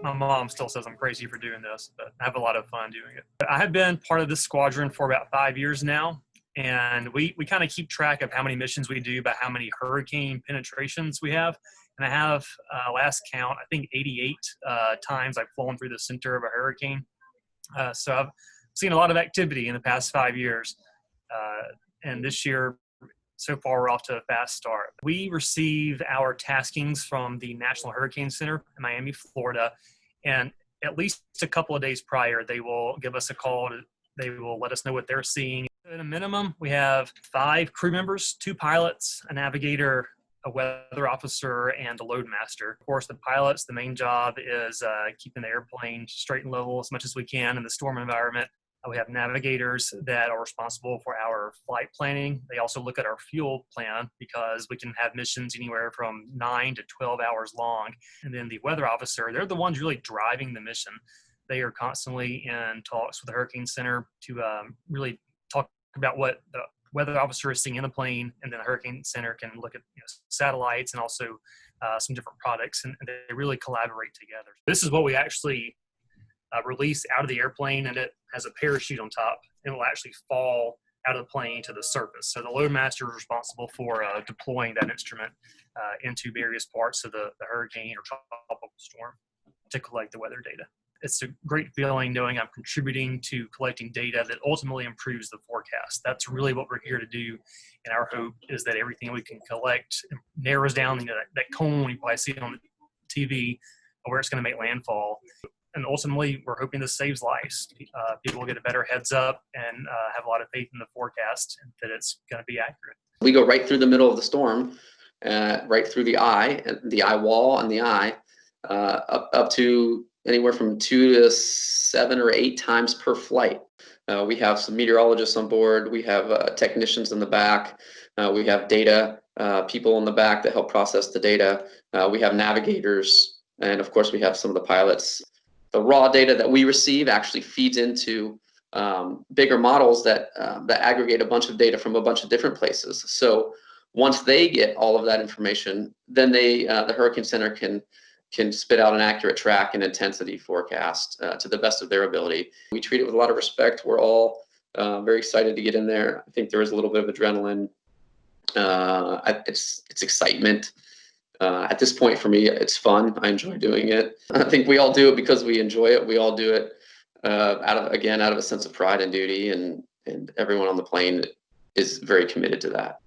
My mom still says I'm crazy for doing this, but I have a lot of fun doing it. I have been part of this squadron for about 5 years now, and we kind of keep track of how many missions we do by how many hurricane penetrations we have. And I have, last count, I think 88 times I've flown through the center of a hurricane. So I've seen a lot of activity in the past 5 years. And this year, so far, we're off to a fast start. We receive our taskings from the National Hurricane Center in Miami, Florida, and at least a couple of days prior, they will give us a call. They will let us know what they're seeing. At a minimum, we have 5 crew members, 2 pilots, a navigator, a weather officer, and a load master. Of course, the pilots, the main job is keeping the airplane straight and level as much as we can in the storm environment. We have navigators that are responsible for our flight planning. They also look at our fuel plan because we can have missions anywhere from 9 to 12 hours long. And then the weather officer, they're the ones really driving the mission. They are constantly in talks with the Hurricane Center to really talk about what the weather officer is seeing in the plane, and then the Hurricane Center can look at satellites and also some different products, and they really collaborate together. This is what we actually release out of the airplane, and it has a parachute on top, and it will actually fall out of the plane to the surface. So the load master is responsible for deploying that instrument into various parts of the hurricane or tropical storm to collect the weather data. It's a great feeling knowing I'm contributing to collecting data that ultimately improves the forecast. That's really what we're here to do. And our hope is that everything we can collect narrows down that cone you probably see on the TV where it's going to make landfall. And ultimately, we're hoping this saves lives. People will get a better heads up and have a lot of faith in the forecast that it's going to be accurate. We go right through the middle of the storm, right through the eye wall and the eye, up to anywhere from 2 to 7 or 8 times per flight. We have some meteorologists on board. We have technicians in the back. We have data people in the back that help process the data. We have navigators, and of course, we have some of the pilots. The raw data that we receive actually feeds into bigger models that aggregate a bunch of data from a bunch of different places. So once they get all of that information, then the Hurricane Center can spit out an accurate track and intensity forecast to the best of their ability. We treat it with a lot of respect. We're all very excited to get in there. I think there is a little bit of adrenaline. It's excitement. At this point for me, it's fun. I enjoy doing it. I think we all do it because we enjoy it. We all do it out of a sense of pride and duty, and everyone on the plane is very committed to that.